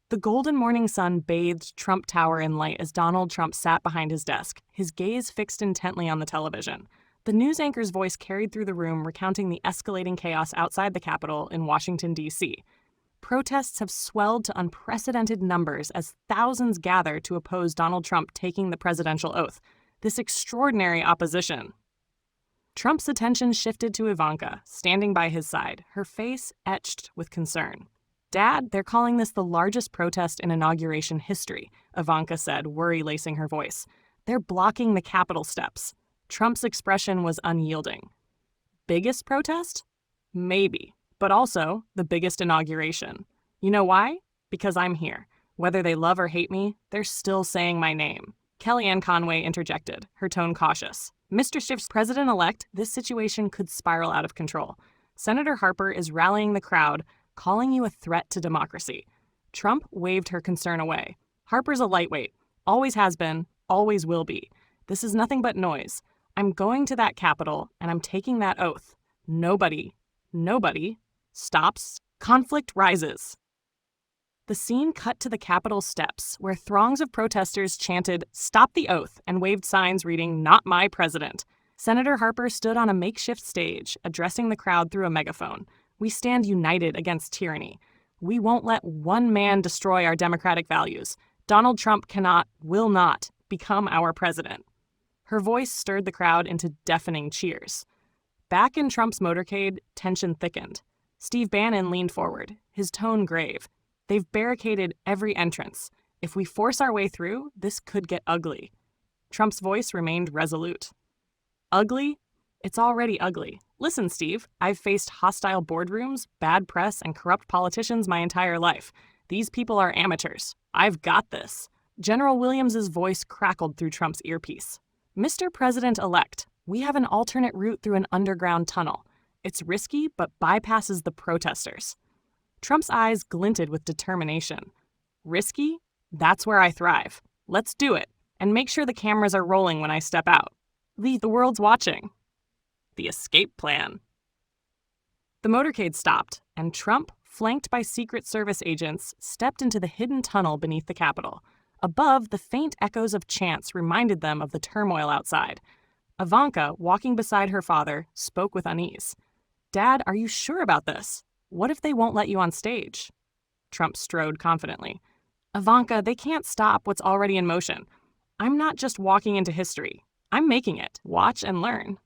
The golden morning sun bathed Trump Tower in light as Donald Trump sat behind his desk, his gaze fixed intently on the television. The news anchor's voice carried through the room, recounting the escalating chaos outside the Capitol in Washington, D.C. Protests have swelled to unprecedented numbers as thousands gather to oppose Donald Trump taking the presidential oath. This extraordinary opposition. Trump's attention shifted to Ivanka, standing by his side, her face etched with concern. "Dad, they're calling this the largest protest in inauguration history," Ivanka said, worry lacing her voice. "They're blocking the Capitol steps." Trump's expression was unyielding. Biggest protest? Maybe, but also the biggest inauguration. You know why? Because I'm here. Whether they love or hate me, they're still saying my name. Kellyanne Conway interjected, her tone cautious. "Mr. Schiff's president-elect, this situation could spiral out of control. Senator Harper is rallying the crowd, calling you a threat to democracy." Trump waved her concern away. "Harper's a lightweight. Always has been, always will be. This is nothing but noise. I'm going to that Capitol, and I'm taking that oath. Nobody stops. Conflict rises." The scene cut to the Capitol steps, where throngs of protesters chanted, "Stop the oath," and waved signs reading, "Not my president." Senator Harper stood on a makeshift stage, addressing the crowd through a megaphone. "We stand united against tyranny. We won't let one man destroy our democratic values. Donald Trump will not become our president." Her voice stirred the crowd into deafening cheers. Back in Trump's motorcade, tension thickened. Steve Bannon leaned forward, his tone grave. "They've barricaded every entrance. If we force our way through, this could get ugly." Trump's voice remained resolute. "Ugly? It's already ugly. Listen, Steve, I've faced hostile boardrooms, bad press, and corrupt politicians my entire life. These people are amateurs. I've got this." General Williams's voice crackled through Trump's earpiece. "Mr. President-elect, we have an alternate route through an underground tunnel. It's risky, but bypasses the protesters." Trump's eyes glinted with determination. "Risky? That's where I thrive. Let's do it, and make sure the cameras are rolling when I step out. The world's watching." The escape plan. The motorcade stopped, and Trump, flanked by Secret Service agents, stepped into the hidden tunnel beneath the Capitol. Above, the faint echoes of chants reminded them of the turmoil outside. Ivanka, walking beside her father, spoke with unease. "Dad, are you sure about this? What if they won't let you on stage?" Trump strode confidently. "Ivanka, they can't stop what's already in motion. I'm not just walking into history. I'm making it. Watch and learn."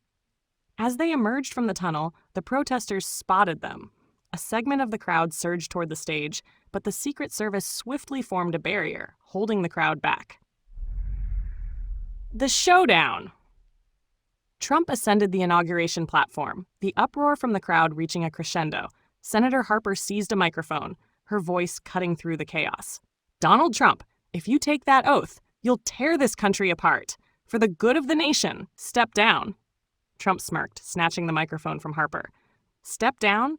As they emerged from the tunnel, the protesters spotted them. A segment of the crowd surged toward the stage, but the Secret Service swiftly formed a barrier, holding the crowd back. The showdown. Trump ascended the inauguration platform, the uproar from the crowd reaching a crescendo. Senator Harper seized a microphone, her voice cutting through the chaos. "Donald Trump, if you take that oath, you'll tear this country apart. For the good of the nation, step down." Trump smirked, snatching the microphone from Harper. "Step down?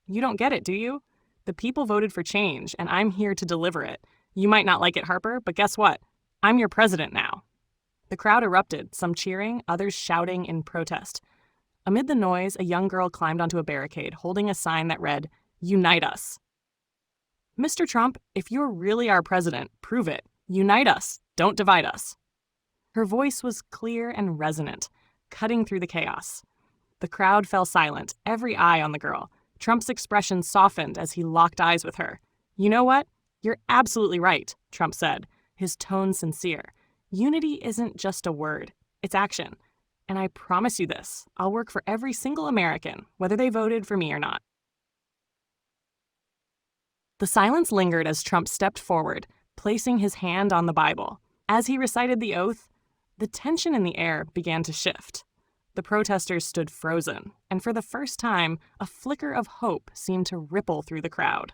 You don't get it, do you? The people voted for change, and I'm here to deliver it. You might not like it, Harper, but guess what? I'm your president now." The crowd erupted, some cheering, others shouting in protest. Amid the noise, a young girl climbed onto a barricade, holding a sign that read, "Unite us." "Mr. Trump, if you're really our president, prove it. Unite us. Don't divide us." Her voice was clear and resonant, cutting through the chaos. The crowd fell silent, every eye on the girl. Trump's expression softened as he locked eyes with her. "You know what? You're absolutely right," Trump said, his tone sincere. "Unity isn't just a word, it's action. And I promise you this, I'll work for every single American, whether they voted for me or not." The silence lingered as Trump stepped forward, placing his hand on the Bible. As he recited the oath, the tension in the air began to shift. The protesters stood frozen, and for the first time, a flicker of hope seemed to ripple through the crowd.